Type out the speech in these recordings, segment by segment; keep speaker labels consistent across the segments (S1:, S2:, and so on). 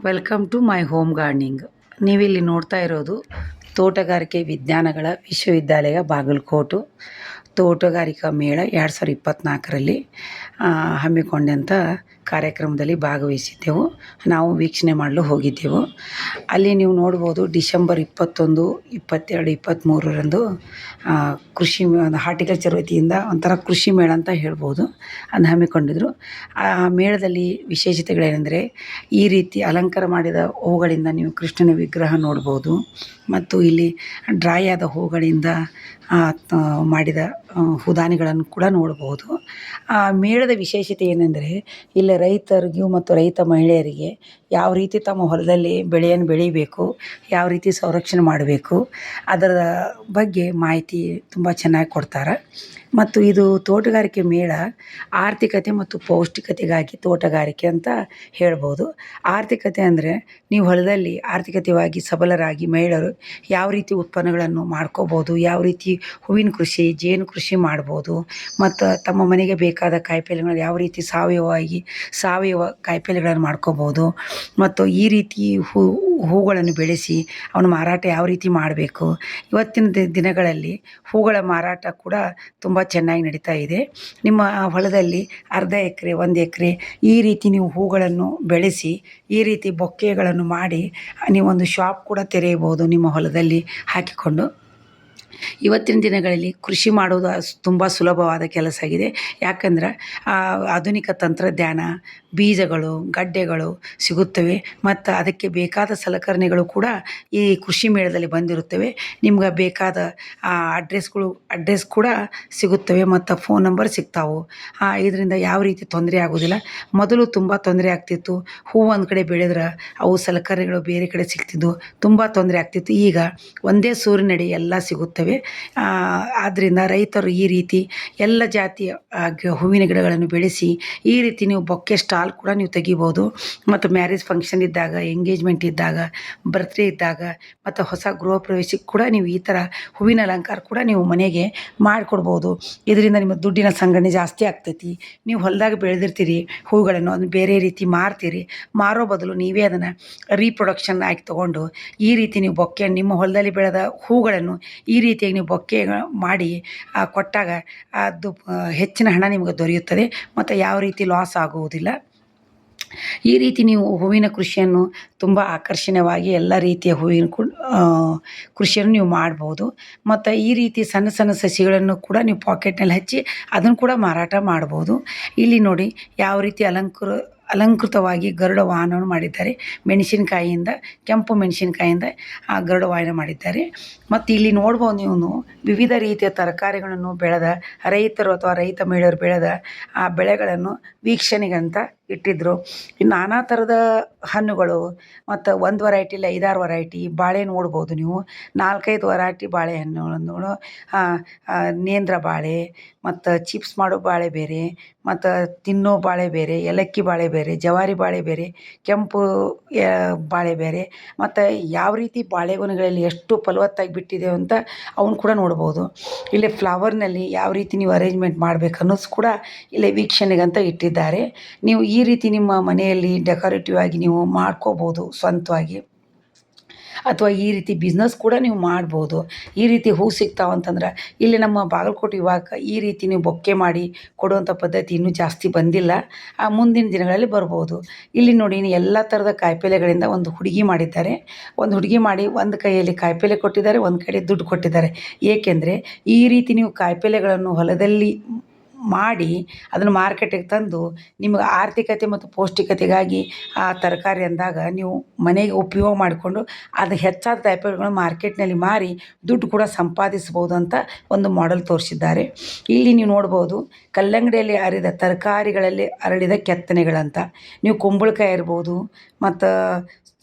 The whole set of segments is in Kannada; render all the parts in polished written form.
S1: Welcome to my home gardening. ನೀವಿಲ್ಲಿ ನೋಡ್ತಾ ಇರೋದು ತೋಟಗಾರಿಕೆ ವಿಜ್ಞಾನಗಳ ವಿಶ್ವವಿದ್ಯಾಲಯ ಬಾಗಲಕೋಟು ತೋಟಗಾರಿಕಾ ಮೇಳ 2024ರಲ್ಲಿ ಹಮ್ಮಿಕೊಂಡಂಥ ಕಾರ್ಯಕ್ರಮದಲ್ಲಿ ಭಾಗವಹಿಸಿದ್ದೆವು. ನಾವು ವೀಕ್ಷಣೆ ಮಾಡಲು ಹೋಗಿದ್ದೆವು. ಅಲ್ಲಿ ನೀವು ನೋಡ್ಬೋದು ಡಿಸೆಂಬರ್ 21, 22, 23ರಂದು ಕೃಷಿ ಹಾರ್ಟಿಕಲ್ಚರ್ ವತಿಯಿಂದ ಒಂಥರ ಕೃಷಿ ಮೇಳ ಅಂತ ಹೇಳ್ಬೋದು, ಅದನ್ನ ಹಮ್ಮಿಕೊಂಡಿದ್ರು. ಆ ಮೇಳದಲ್ಲಿ ವಿಶೇಷತೆಗಳೇನೆಂದರೆ, ಈ ರೀತಿ ಅಲಂಕಾರ ಮಾಡಿದ ಹೂಗಳಿಂದ ನೀವು ಕೃಷ್ಣನ ವಿಗ್ರಹ ನೋಡ್ಬೋದು. ಮತ್ತು ಇಲ್ಲಿ ಡ್ರೈ ಆದ ಹೂಗಳಿಂದ ಮಾಡಿದ ಹೂದಾನಿಗಳನ್ನು ಕೂಡ ನೋಡ್ಬೋದು. ಆ ಮೇಳದ ವಿಶೇಷತೆ ಏನೆಂದರೆ, ಇಲ್ಲಿ ರೈತರಿಗೂ ಮತ್ತು ರೈತ ಮಹಿಳೆಯರಿಗೆ ಯಾವ ರೀತಿ ತಮ್ಮ ಹೊಲದಲ್ಲಿ ಬೆಳೆಯನ್ನು ಬೆಳಿಬೇಕು, ಯಾವ ರೀತಿ ಸಂರಕ್ಷಣೆ ಮಾಡಬೇಕು, ಅದರ ಬಗ್ಗೆ ಮಾಹಿತಿ ತುಂಬ ಚೆನ್ನಾಗಿ ಕೊಡ್ತಾರೆ. ಮತ್ತು ಇದು ತೋಟಗಾರಿಕೆ ಮೇಳ ಆರ್ಥಿಕತೆ ಮತ್ತು ಪೌಷ್ಟಿಕತೆಗಾಗಿ ತೋಟಗಾರಿಕೆ ಅಂತ ಹೇಳ್ಬೋದು. ಆರ್ಥಿಕತೆ ಅಂದರೆ, ನೀವು ಹೊಲದಲ್ಲಿ ಆರ್ಥಿಕತೆಯಾಗಿ ಸಬಲರಾಗಿ ಮಹಿಳೆಯರು ಯಾವ ರೀತಿ ಉತ್ಪನ್ನಗಳನ್ನು ಮಾಡ್ಕೋಬೋದು, ಯಾವ ರೀತಿ ಹೂವಿನ ಕೃಷಿ, ಜೇನು ಕೃಷಿ ಮಾಡ್ಬೋದು, ಮತ್ತು ತಮ್ಮ ಮನೆಗೆ ಬೇಕಾದ ಕಾಯಿಪಲ್ಯಗಳು ಯಾವ ರೀತಿ ಸಾವಯವ ಕಾಯಿಪಲ್ಯಗಳನ್ನು ಮಾಡ್ಕೋಬೋದು, ಮತ್ತು ಈ ರೀತಿ ಹೂಗಳನ್ನು ಬೆಳೆಸಿ ಅವನ ಮಾರಾಟ ಯಾವ ರೀತಿ ಮಾಡಬೇಕು. ಇವತ್ತಿನ ದಿನಗಳಲ್ಲಿ ಹೂಗಳ ಮಾರಾಟ ಕೂಡ ತುಂಬ ಚೆನ್ನಾಗಿ ನಡೀತಾ ಇದೆ. ನಿಮ್ಮ ಹೊಲದಲ್ಲಿ ಅರ್ಧ ಎಕರೆ, 1 ಎಕರೆ ಈ ರೀತಿ ನೀವು ಹೂಗಳನ್ನು ಬೆಳೆಸಿ ಈ ರೀತಿ ಬೊಕ್ಕೆಗಳನ್ನು ಮಾಡಿ ನೀವೊಂದು ಶಾಪ್ ಕೂಡ ತೆರೆಯಬಹುದು ನಿಮ್ಮ ಹೊಲದಲ್ಲಿ ಹಾಕಿಕೊಂಡು. ಇವತ್ತಿನ ದಿನಗಳಲ್ಲಿ ಕೃಷಿ ಮಾಡೋದು ತುಂಬ ಸುಲಭವಾದ ಕೆಲಸ ಆಗಿದೆ. ಯಾಕಂದ್ರೆ ಆಧುನಿಕ ತಂತ್ರಜ್ಞಾನ, ಬೀಜಗಳು, ಗಡ್ಡೆಗಳು ಸಿಗುತ್ತವೆ, ಮತ್ತು ಅದಕ್ಕೆ ಬೇಕಾದ ಸಲಕರಣೆಗಳು ಕೂಡ ಈ ಕೃಷಿ ಮೇಳದಲ್ಲಿ ಬಂದಿರುತ್ತವೆ. ನಿಮ್ಗೆ ಬೇಕಾದ ಅಡ್ರೆಸ್ ಕೂಡ ಸಿಗುತ್ತವೆ, ಮತ್ತು ಫೋನ್ ನಂಬರ್ ಸಿಗ್ತಾವೆ. ಇದರಿಂದ ಯಾವ ರೀತಿ ತೊಂದರೆ ಆಗೋದಿಲ್ಲ. ಮೊದಲು ತುಂಬ ತೊಂದರೆ ಆಗ್ತಿತ್ತು. ಹೂವು ಒಂದು ಕಡೆ ಬೆಳೆದ್ರೆ ಅವು ಸಲಕರಣೆಗಳು ಬೇರೆ ಕಡೆ ಸಿಗ್ತಿದ್ವು, ತುಂಬ ತೊಂದರೆ ಆಗ್ತಿತ್ತು. ಈಗ ಒಂದೇ ಸೂರಿನಡಿ ಎಲ್ಲ ಸಿಗುತ್ತವೆ. ಆದ್ದರಿಂದ ರೈತರು ಈ ರೀತಿ ಎಲ್ಲ ಜಾತಿಯ ಹೂವಿನ ಗಿಡಗಳನ್ನು ಬೆಳೆಸಿ ಈ ರೀತಿ ನೀವು ಬೊಕ್ಕೆ ಸ್ಟಾಲ್ ಕೂಡ ನೀವು ತೆಗಿಬೋದು. ಮತ್ತು ಮ್ಯಾರೇಜ್ ಫಂಕ್ಷನ್ ಇದ್ದಾಗ, ಎಂಗೇಜ್ಮೆಂಟ್ ಇದ್ದಾಗ, ಬರ್ತ್ಡೇ ಇದ್ದಾಗ, ಮತ್ತು ಹೊಸ ಗೃಹ ಪ್ರವೇಶಕ್ಕೆ ಕೂಡ ನೀವು ಈ ಥರ ಹೂವಿನ ಅಲಂಕಾರ ಕೂಡ ನೀವು ಮನೆಗೆ ಮಾಡಿಕೊಡ್ಬೋದು. ಇದರಿಂದ ನಿಮ್ಮ ದುಡ್ಡಿನ ಸಂಗ್ರಹಣೆ ಜಾಸ್ತಿ ಆಗ್ತೈತಿ. ನೀವು ಹೊಲದಾಗ ಬೆಳೆದಿರ್ತೀರಿ ಹೂಗಳನ್ನು, ಅದನ್ನು ಬೇರೆ ರೀತಿ ಮಾರ್ತೀರಿ. ಮಾರೋ ಬದಲು ನೀವೇ ಅದನ್ನು ರೀಪ್ರೊಡಕ್ಷನ್ ಆಗಿ ತೊಗೊಂಡು ಈ ರೀತಿ ನೀವು ಬೊಕ್ಕೆ ನಿಮ್ಮ ಹೊಲದಲ್ಲಿ ಬೆಳೆದ ಹೂಗಳನ್ನು ಈ ರೀತಿಯಾಗಿ ನೀವು ಬೊಕ್ಕೆ ಮಾಡಿ ಕೊಟ್ಟಾಗ ಅದು ಹೆಚ್ಚಿನ ಹಣ ನಿಮಗೆ ದೊರೆಯುತ್ತದೆ, ಮತ್ತು ಯಾವ ರೀತಿ ಲಾಸ್ ಆಗುವುದಿಲ್ಲ. ಈ ರೀತಿ ನೀವು ಹೂವಿನ ಕೃಷಿಯನ್ನು ತುಂಬ ಆಕರ್ಷಣೀಯವಾಗಿ ಎಲ್ಲ ರೀತಿಯ ಹೂವಿನ ಕೃಷಿಯನ್ನು ನೀವು ಮಾಡ್ಬೋದು. ಮತ್ತು ಈ ರೀತಿ ಸಣ್ಣ ಸಣ್ಣ ಸಸಿಗಳನ್ನು ಕೂಡ ನೀವು ಪಾಕೆಟ್ನಲ್ಲಿ ಹಚ್ಚಿ ಅದನ್ನು ಕೂಡ ಮಾರಾಟ ಮಾಡ್ಬೋದು. ಇಲ್ಲಿ ನೋಡಿ ಯಾವ ರೀತಿ ಅಲಂಕೃತವಾಗಿ ಗರುಡ ವಾಹನವನ್ನು ಮಾಡಿದ್ದಾರೆ. ಮೆಣಸಿನಕಾಯಿಯಿಂದ, ಕೆಂಪು ಮೆಣಸಿನಕಾಯಿಯಿಂದ ಗರುಡ ವಾಹನ ಮಾಡಿದ್ದಾರೆ. ಮತ್ತು ಇಲ್ಲಿ ನೋಡ್ಬೋದು ನೀವು ವಿವಿಧ ರೀತಿಯ ತರಕಾರಿಗಳನ್ನು ಬೆಳೆದ ರೈತರು ಅಥವಾ ರೈತ ಮಹಿಳೆಯರು ಬೆಳೆದ ಆ ಬೆಳೆಗಳನ್ನು ವೀಕ್ಷಣೆಗಂತ ಇಟ್ಟಿದ್ದರು. ನಾನಾ ಥರದ ಹಣ್ಣುಗಳು, ಮತ್ತು 1 ವೆರೈಟಿ ಇಲ್ಲ 5-6 ವೆರೈಟಿ ಬಾಳೆ ನೋಡ್ಬೋದು ನೀವು. 4-5 ವೆರೈಟಿ ಬಾಳೆಹಣ್ಣುಗಳನ್ನು, ನೇಂದ್ರ ಬಾಳೆ, ಮತ್ತು ಚಿಪ್ಸ್ ಮಾಡೋ ಬಾಳೆ ಬೇರೆ, ಮತ್ತು ತಿನ್ನೋ ಬಾಳೆ ಬೇರೆ, ಏಲಕ್ಕಿ ಬಾಳೆ ಬೇರೆ, ಜವಾರಿ ಬಾಳೆ ಬೇರೆ, ಕೆಂಪು ಬಾಳೆ ಬೇರೆ, ಮತ್ತು ಯಾವ ರೀತಿ ಬಾಳೆಗೊನೆಗಳಲ್ಲಿ ಎಷ್ಟು ಫಲವತ್ತಾಗಿ ಬಿಟ್ಟಿದೆ ಅಂತ ಅವನು ಕೂಡ ನೋಡ್ಬೋದು. ಇಲ್ಲಿ ಫ್ಲವರ್ನಲ್ಲಿ ಯಾವ ರೀತಿ ನೀವು ಅರೇಂಜ್ಮೆಂಟ್ ಮಾಡಬೇಕು ಅನ್ನೋದು ಕೂಡ ಇಲ್ಲಿ ವೀಕ್ಷಣೆಗಂತ ಇಟ್ಟಿದ್ದಾರೆ. ನೀವು ಈ ರೀತಿ ನಿಮ್ಮ ಮನೆಯಲ್ಲಿ ಡೆಕೋರೇಟಿವ್ ಆಗಿ ನೀವು ಮಾಡ್ಕೋಬೋದು ಸ್ವಂತವಾಗಿ, ಅಥವಾ ಈ ರೀತಿ ಬಿಸ್ನೆಸ್ ಕೂಡ ನೀವು ಮಾಡ್ಬೋದು. ಈ ರೀತಿ ಹೂ ಸಿಗ್ತಾವಂತಂದ್ರೆ ಇಲ್ಲಿ ನಮ್ಮ ಬಾಗಲಕೋಟೆ ವಿಭಾಗಕ್ಕೆ ಈ ರೀತಿ ನೀವು ಬೊಕ್ಕೆ ಮಾಡಿ ಕೊಡುವಂಥ ಪದ್ಧತಿ ಇನ್ನೂ ಜಾಸ್ತಿ ಬಂದಿಲ್ಲ. ಮುಂದಿನ ದಿನಗಳಲ್ಲಿ ಬರ್ಬೋದು. ಇಲ್ಲಿ ನೋಡಿ ಎಲ್ಲ ಥರದ ಕಾಯಿಪಲ್ಯಗಳಿಂದ ಒಂದು ಹುಡುಗಿ ಮಾಡಿದ್ದಾರೆ. ಒಂದು ಹುಡುಗಿ ಮಾಡಿ ಒಂದು ಕೈಯಲ್ಲಿ ಕಾಯಿಪಲ್ಯ ಕೊಟ್ಟಿದ್ದಾರೆ, ಒಂದು ಕಡೆ ದುಡ್ಡು ಕೊಟ್ಟಿದ್ದಾರೆ. ಏಕೆಂದರೆ ಈ ರೀತಿ ನೀವು ಕಾಯಿಪಲ್ಯಗಳನ್ನು ಹೊಲದಲ್ಲಿ ಮಾಡಿ ಅದನ್ನು ಮಾರ್ಕೆಟಿಗೆ ತಂದು ನಿಮಗೆ ಆರ್ಥಿಕತೆ ಮತ್ತು ಪೌಷ್ಟಿಕತೆಗಾಗಿ ಆ ತರಕಾರಿ ಅಂದಾಗ ನೀವು ಮನೆಗೆ ಉಪಯೋಗ ಮಾಡಿಕೊಂಡು ಅದು ಹೆಚ್ಚಾದ ಕಾಯಿಪಲ್ಯಗಳನ್ನು ಮಾರ್ಕೆಟ್ನಲ್ಲಿ ಮಾರಿ ದುಡ್ಡು ಕೂಡ ಸಂಪಾದಿಸ್ಬೋದು ಅಂತ ಒಂದು ಮಾಡೆಲ್ ತೋರಿಸಿದ್ದಾರೆ. ಇಲ್ಲಿ ನೀವು ನೋಡ್ಬೋದು ಕಲ್ಲಂಗಡಿಯಲ್ಲಿ ಅರಿದ ತರಕಾರಿಗಳಲ್ಲಿ ಅರಳಿದ ಕೆತ್ತನೆಗಳಂತ. ನೀವು ಕುಂಬಳಕಾಯಿ ಇರ್ಬೋದು, ಮತ್ತು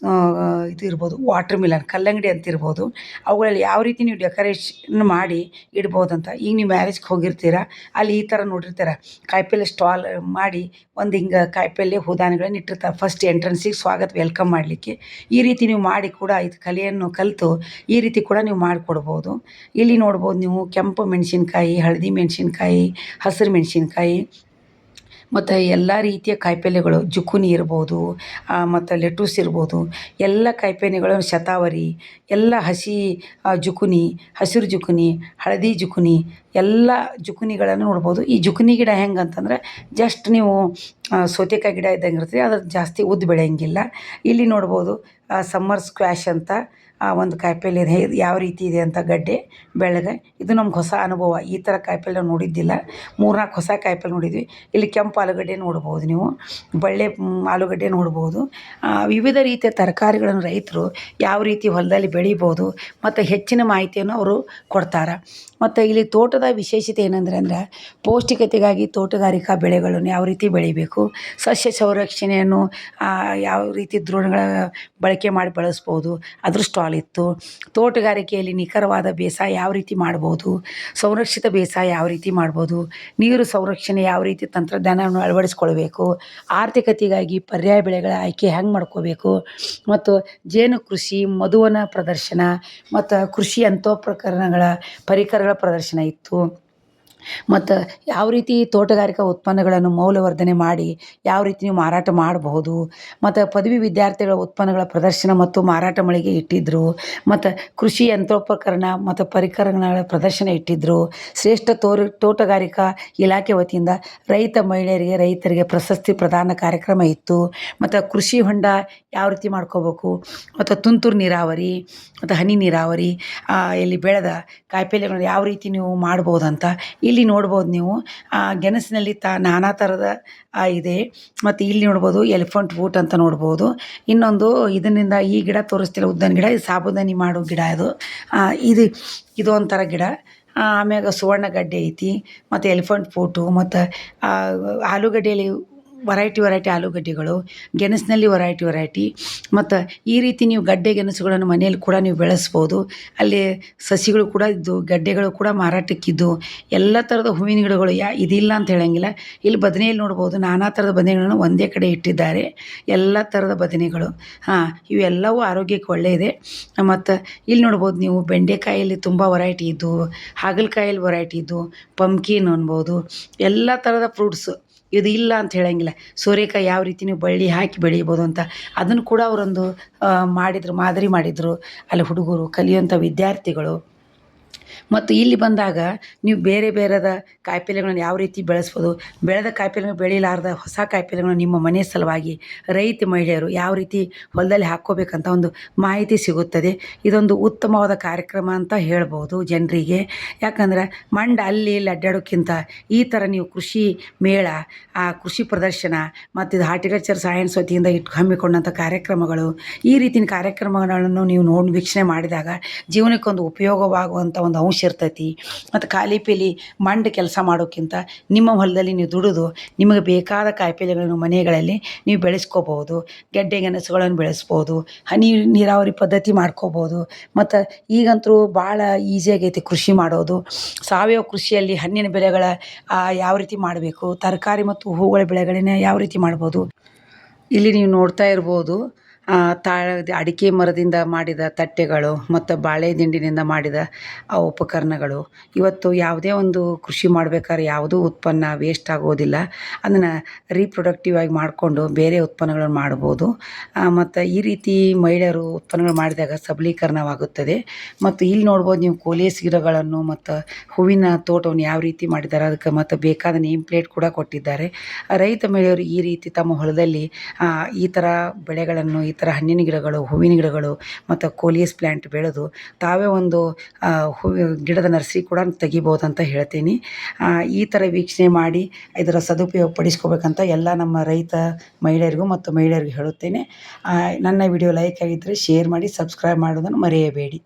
S1: ಇದು ಇರ್ಬೋದು ವಾಟರ್ ಮಿಲನ್, ಕಲ್ಲಂಗಡಿ ಅಂತ ಇರ್ಬೋದು. ಅವುಗಳಲ್ಲಿ ಯಾವ ರೀತಿ ನೀವು ಡೆಕೋರೇಷನ್ ಮಾಡಿ ಇಡ್ಬೋದಂತ. ಈಗ ನೀವು ಮ್ಯಾರೇಜ್ಗೆ ಹೋಗಿರ್ತೀರ, ಅಲ್ಲಿ ಈ ಥರ ನೋಡಿರ್ತೀರ ಕಾಯಿಪಲ್ಯ ಸ್ಟಾಲ್ ಮಾಡಿ ಒಂದು ಹಿಂಗೆ ಕಾಯಿಪಲ್ಯ ಹೂದಾನಿಗಳನ್ನು ಇಟ್ಟಿರ್ತಾರೆ ಫಸ್ಟ್ ಎಂಟ್ರೆನ್ಸಿಗೆ ಸ್ವಾಗತ ವೆಲ್ಕಮ್ ಮಾಡಲಿಕ್ಕೆ. ಈ ರೀತಿ ನೀವು ಮಾಡಿ ಕೂಡ ಇದು ಕಲೆಯನ್ನು ಕಲಿತು ಈ ರೀತಿ ಕೂಡ ನೀವು ಮಾಡಿಕೊಡ್ಬೋದು. ಇಲ್ಲಿ ನೋಡ್ಬೋದು ನೀವು ಕೆಂಪು ಮೆಣಸಿನ್ಕಾಯಿ, ಹಳದಿ ಮೆಣಸಿನ್ಕಾಯಿ, ಹಸಿರು ಮೆಣಸಿನ್ಕಾಯಿ, ಮತ್ತು ಎಲ್ಲ ರೀತಿಯ ಕಾಯಿಪಲ್ಯಗಳು ಜುಕುನಿ ಇರ್ಬೋದು, ಮತ್ತು ಲೆಟೂಸ್ ಇರ್ಬೋದು, ಎಲ್ಲ ಕಾಯಿಪಲ್ಯಗಳು ಶತಾವರಿ ಎಲ್ಲ ಹಸಿ ಜುಕುನಿ, ಹಸಿರು ಜುಕುನಿ, ಹಳದಿ ಜುಕುನಿ ಎಲ್ಲ ಜುಕುನಿಗಳನ್ನು ನೋಡ್ಬೋದು. ಈ ಜುಕುನಿ ಗಿಡ ಹೆಂಗೆ ಅಂತಂದ್ರೆ ಜಸ್ಟ್ ನೀವು ಸೌತೆಕಾಯಿ ಗಿಡ ಇದ್ದಂಗೆ ಇರ್ತದೆ, ಅದು ಜಾಸ್ತಿ ಉದ್ದ ಬೆಳೆಯಂಗಿಲ್ಲ. ಇಲ್ಲಿ ನೋಡ್ಬೋದು ಸಮ್ಮರ್ ಸ್ಕ್ವ್ಯಾಶ್ ಅಂತ ಒಂದು ಕಾಯಿಪಲ್ಯ ಇದೆ. ಯಾವ ರೀತಿ ಇದೆ ಅಂತ ಗಡ್ಡೆ ಬೆಳ್ಳಗೆ. ಇದು ನಮ್ಗೆ ಹೊಸ ಅನುಭವ. ಈ ಥರ ಕಾಯಿಪಲ್ಯ ನೋಡಿದ್ದಿಲ್ಲ. 3-4 ಹೊಸ ಕಾಯಿಪಲ್ಯ ನೋಡಿದ್ವಿ. ಇಲ್ಲಿ ಕೆಂಪು ಆಲೂಗಡ್ಡೆ ನೋಡ್ಬೋದು ನೀವು, ಬಳ್ಳೆ ಆಲೂಗಡ್ಡೆ ನೋಡ್ಬೋದು. ವಿವಿಧ ರೀತಿಯ ತರಕಾರಿಗಳನ್ನು ರೈತರು ಯಾವ ರೀತಿ ಹೊಲದಲ್ಲಿ ಬೆಳಿಬೋದು ಮತ್ತು ಹೆಚ್ಚಿನ ಮಾಹಿತಿಯನ್ನು ಅವರು ಕೊಡ್ತಾರೆ. ಮತ್ತು ಇಲ್ಲಿ ತೋಟದ ವಿಶೇಷತೆ ಏನಂದ್ರೆ ಪೌಷ್ಟಿಕತೆಗಾಗಿ ತೋಟಗಾರಿಕಾ ಬೆಳೆಗಳನ್ನು ಯಾವ ರೀತಿ ಬೆಳಿಬೇಕು, ಸಸ್ಯ ಸಂರಕ್ಷಣೆಯನ್ನು ಯಾವ ರೀತಿ ದ್ರೋಣಗಳ ಬಳಕೆ ಮಾಡಿ ಬಳಸ್ಬೋದು ಅದ್ರ ಸ್ಟಾಲ್ ಇತ್ತು. ತೋಟಗಾರಿಕೆಯಲ್ಲಿ ನಿಖರವಾದ ಬೇಸಾಯ ಯಾವ ರೀತಿ ಮಾಡ್ಬೋದು, ಸಂರಕ್ಷಿತ ಬೇಸಾಯ ಯಾವ ರೀತಿ ಮಾಡ್ಬೋದು, ನೀರು ಸಂರಕ್ಷಣೆ ಯಾವ ರೀತಿ ತಂತ್ರಜ್ಞಾನವನ್ನು ಅಳವಡಿಸ್ಕೊಳ್ಬೇಕು, ಆರ್ಥಿಕತೆಗಾಗಿ ಪರ್ಯಾಯ ಬೆಳೆಗಳ ಆಯ್ಕೆ ಹೆಂಗೆ ಮಾಡ್ಕೋಬೇಕು, ಮತ್ತು ಜೇನು ಕೃಷಿ, ಮಧುವನ ಪ್ರದರ್ಶನ ಮತ್ತು ಕೃಷಿ ಯಂತ್ರೋಪಕರಣಗಳ ಪರಿಕರಗಳ ಪ್ರದರ್ಶನ ಇತ್ತು. ಮತ್ತು ಯಾವ ರೀತಿ ತೋಟಗಾರಿಕಾ ಉತ್ಪನ್ನಗಳನ್ನು ಮೌಲ್ಯವರ್ಧನೆ ಮಾಡಿ ಯಾವ ರೀತಿ ನೀವು ಮಾರಾಟ ಮಾಡಬಹುದು, ಮತ್ತು ಪದವಿ ವಿದ್ಯಾರ್ಥಿಗಳ ಉತ್ಪನ್ನಗಳ ಪ್ರದರ್ಶನ ಮತ್ತು ಮಾರಾಟ ಮಳಿಗೆ ಇಟ್ಟಿದ್ದರು. ಮತ್ತು ಕೃಷಿ ಯಂತ್ರೋಪಕರಣ ಮತ್ತು ಪರಿಕರಗಳ ಪ್ರದರ್ಶನ ಇಟ್ಟಿದ್ದರು. ಶ್ರೇಷ್ಠ ತೋಟಗಾರಿಕಾ ಇಲಾಖೆ ವತಿಯಿಂದ ರೈತರಿಗೆ ಪ್ರಶಸ್ತಿ ಪ್ರದಾನ ಕಾರ್ಯಕ್ರಮ ಇತ್ತು. ಮತ್ತು ಕೃಷಿ ಹೊಂಡ ಯಾವ ರೀತಿ ಮಾಡ್ಕೋಬೇಕು, ಮತ್ತು ತುಂತುರು ನೀರಾವರಿ ಮತ್ತು ಹನಿ ನೀರಾವರಿ, ಇಲ್ಲಿ ಬೆಳೆದ ಕಾಯಿಪಲ್ಯಗಳನ್ನ ಯಾವ ರೀತಿ ನೀವು ಮಾಡ್ಬೋದಂತ ಇಲ್ಲಿ ನೋಡ್ಬೋದು ನೀವು. ಗೆಣಸಿನಲ್ಲಿ ನಾನಾ ಥರದ ಇದೆ. ಮತ್ತು ಇಲ್ಲಿ ನೋಡ್ಬೋದು ಎಲಿಫೆಂಟ್ ಬೂಟ್ ಅಂತ ನೋಡ್ಬೋದು. ಇನ್ನೊಂದು ಇದರಿಂದ ಈ ಗಿಡ ತೋರಿಸ್ತಿಲ್ಲ, ಉದ್ದನ ಗಿಡ, ಇದು ಸಾಬುದಾನಿ ಮಾಡೋ ಗಿಡ. ಇದು ಒಂಥರ ಗಿಡ. ಆಮ್ಯಾಗ ಸುವರ್ಣಗಡ್ಡೆ ಐತಿ, ಮತ್ತು ಎಲಿಫೆಂಟ್ ಬೂಟು, ಮತ್ತು ಆಲೂಗಡ್ಡೆಯಲ್ಲಿ ವೆರೈಟಿ ಆಲೂಗಡ್ಡೆಗಳು, ಗೆಣಸಿನಲ್ಲಿ ವೆರೈಟಿ. ಮತ್ತು ಈ ರೀತಿ ನೀವು ಗಡ್ಡೆ ಗೆಣಸುಗಳನ್ನು ಮನೆಯಲ್ಲಿ ಕೂಡ ನೀವು ಬೆಳೆಸ್ಬೋದು. ಅಲ್ಲಿ ಸಸಿಗಳು ಕೂಡ ಇದ್ದು, ಗಡ್ಡೆಗಳು ಕೂಡ ಮಾರಾಟಕ್ಕಿದ್ದು, ಎಲ್ಲ ಥರದ ಹೂವಿನ ಗಿಡಗಳು ಇದಿಲ್ಲ ಅಂತ ಹೇಳಂಗಿಲ್ಲ. ಇಲ್ಲಿ ಬದನೆಯಲ್ಲಿ ನೋಡ್ಬೋದು ನಾನಾ ಥರದ ಬದನೆಗಳನ್ನು ಒಂದೇ ಕಡೆ ಇಟ್ಟಿದ್ದಾರೆ. ಎಲ್ಲ ಥರದ ಬದನೆಗಳು, ಇವೆಲ್ಲವೂ ಆರೋಗ್ಯಕ್ಕೆ ಒಳ್ಳೆಯದೆ. ಮತ್ತು ಇಲ್ಲಿ ನೋಡ್ಬೋದು ನೀವು ಬೆಂಡೆಕಾಯಲ್ಲಿ ತುಂಬ ವೆರೈಟಿ ಇದ್ದು, ಹಾಗಲಕಾಯಲ್ಲಿ ವೆರೈಟಿ ಇದ್ದು, ಪಂಪ್ಕಿನ್ ಅನ್ಬೋದು, ಎಲ್ಲ ಥರದ ಫ್ರೂಟ್ಸು ಇದು ಇಲ್ಲ ಅಂತ ಹೇಳಂಗಿಲ್ಲ. ಸೋರೆಕಾಯಿ ಯಾವ ರೀತಿ ನೀವು ಬಳ್ಳಿ ಹಾಕಿ ಬೆಳಿಬೋದು ಅಂತ ಅದನ್ನು ಕೂಡ ಅವರೊಂದು ಮಾದರಿ ಮಾಡಿದರು ಅಲ್ಲಿ ಹುಡುಗರು, ಕಲಿಯುವಂಥ ವಿದ್ಯಾರ್ಥಿಗಳು. ಮತ್ತು ಇಲ್ಲಿ ಬಂದಾಗ ನೀವು ಬೇರೆದ ಕಾಯಿಪಲ್ಯಗಳನ್ನು ಯಾವ ರೀತಿ ಬೆಳೆಸ್ಬೋದು, ಬೆಳೆದ ಕಾಯಿಪಲ್ಯಗಳನ್ನು ಬೆಳಿಲಾರ್ದ ಹೊಸ ಕಾಯಿಪಲ್ಯಗಳನ್ನು ನಿಮ್ಮ ಮನೆ ಸಲುವಾಗಿ ರೈತ ಮಹಿಳೆಯರು ಯಾವ ರೀತಿ ಹೊಲದಲ್ಲಿ ಹಾಕ್ಕೋಬೇಕಂತ ಒಂದು ಮಾಹಿತಿ ಸಿಗುತ್ತದೆ. ಇದೊಂದು ಉತ್ತಮವಾದ ಕಾರ್ಯಕ್ರಮ ಅಂತ ಹೇಳ್ಬೋದು ಜನರಿಗೆ. ಯಾಕಂದ್ರೆ ಅಲ್ಲಿ ಇಲ್ಲಿ ಅಡ್ಡಾಡೋಕ್ಕಿಂತ ಈ ಥರ ನೀವು ಕೃಷಿ ಮೇಳ, ಕೃಷಿ ಪ್ರದರ್ಶನ ಮತ್ತು ಇದು ಹಾರ್ಟಿಕಲ್ಚರ್ ಸೈನ್ಸ್ ವತಿಯಿಂದ ಹಮ್ಮಿಕೊಂಡಂಥ ಕಾರ್ಯಕ್ರಮಗಳು, ಈ ರೀತಿಯ ಕಾರ್ಯಕ್ರಮಗಳನ್ನು ನೀವು ವೀಕ್ಷಣೆ ಮಾಡಿದಾಗ ಜೀವನಕ್ಕೊಂದು ಉಪಯೋಗವಾಗುವಂಥ ಒಂದು ಅಂಶ ಇರ್ತೈತಿ. ಮತ್ತು ಖಾಲಿ ಪೀಲಿ ಕೆಲಸ ಮಾಡೋಕ್ಕಿಂತ ನಿಮ್ಮ ಹೊಲದಲ್ಲಿ ನೀವು ದುಡಿದು ನಿಮಗೆ ಬೇಕಾದ ಕಾಯಿಪಲ್ಯಗಳನ್ನು ಮನೆಗಳಲ್ಲಿ ನೀವು ಬೆಳೆಸ್ಕೋಬೋದು. ಗೆಡ್ಡೆ ಗೆಣಸುಗಳನ್ನು ಬೆಳೆಸ್ಬೋದು, ಹನಿ ನೀರಾವರಿ ಪದ್ಧತಿ ಮಾಡ್ಕೋಬೋದು. ಮತ್ತು ಈಗಂತೂ ಭಾಳ ಈಸಿಯಾಗೈತಿ ಕೃಷಿ ಮಾಡೋದು. ಸಾವಯವ ಕೃಷಿಯಲ್ಲಿ ಹಣ್ಣಿನ ಬೆಳೆಗಳ ಯಾವ ರೀತಿ ಮಾಡಬೇಕು, ತರಕಾರಿ ಮತ್ತು ಹೂವುಗಳ ಬೆಳೆಗಳನ್ನ ಯಾವ ರೀತಿ ಮಾಡ್ಬೋದು. ಇಲ್ಲಿ ನೀವು ನೋಡ್ತಾ ಇರ್ಬೋದು ಅಡಿಕೆ ಮರದಿಂದ ಮಾಡಿದ ತಟ್ಟೆಗಳು ಮತ್ತು ಬಾಳೆ ದಿಂಡಿನಿಂದ ಮಾಡಿದ ಉಪಕರಣಗಳು. ಇವತ್ತು ಯಾವುದೇ ಒಂದು ಕೃಷಿ ಮಾಡ್ಬೇಕಾದ್ರೆ ಯಾವುದೂ ಉತ್ಪನ್ನ ವೇಸ್ಟ್ ಆಗೋದಿಲ್ಲ. ಅದನ್ನು ರೀಪ್ರೊಡಕ್ಟಿವ್ ಆಗಿ ಮಾಡಿಕೊಂಡು ಬೇರೆ ಉತ್ಪನ್ನಗಳನ್ನು ಮಾಡ್ಬೋದು. ಮತ್ತು ಈ ರೀತಿ ಮಹಿಳೆಯರು ಉತ್ಪನ್ನಗಳು ಮಾಡಿದಾಗ ಸಬಲೀಕರಣವಾಗುತ್ತದೆ. ಮತ್ತು ಇಲ್ಲಿ ನೋಡ್ಬೋದು ನೀವು ಕೋಲಿಯಸ್ ಗಿಡಗಳನ್ನು ಮತ್ತು ಹೂವಿನ ತೋಟವನ್ನು ಯಾವ ರೀತಿ ಮಾಡಿದ್ದಾರೆ, ಅದಕ್ಕೆ ಮತ್ತು ಬೇಕಾದ ನೇಮ್ ಪ್ಲೇಟ್ ಕೂಡ ಕೊಟ್ಟಿದ್ದಾರೆ. ರೈತ ಮಹಿಳೆಯರು ಈ ರೀತಿ ತಮ್ಮ ಹೊಲದಲ್ಲಿ ಈ ಥರ ಬೆಳೆಗಳನ್ನು, ಈ ಥರ ಹಣ್ಣಿನ ಗಿಡಗಳು, ಹೂವಿನ ಗಿಡಗಳು ಮತ್ತು ಕೋಲಿಯಸ್ ಪ್ಲ್ಯಾಂಟ್ ಬೆಳೆದು ತಾವೇ ಒಂದು ಗಿಡದ ನರ್ಸರಿ ಕೂಡ ತೆಗಿಬೋದಂತ ಹೇಳ್ತೀನಿ. ಈ ಥರ ವೀಕ್ಷಣೆ ಮಾಡಿ ಇದರ ಸದುಪಯೋಗ ಪಡಿಸ್ಕೋಬೇಕಂತ ಎಲ್ಲ ನಮ್ಮ ರೈತ ಮಹಿಳೆಯರಿಗೂ ಮತ್ತು ಮಹಿಳೆಯರಿಗೂ ಹೇಳುತ್ತೇನೆ. ನನ್ನ ವಿಡಿಯೋ ಲೈಕ್ ಆಗಿದ್ದರೆ ಶೇರ್ ಮಾಡಿ, ಸಬ್ಸ್ಕ್ರೈಬ್ ಮಾಡೋದನ್ನು ಮರೆಯಬೇಡಿ.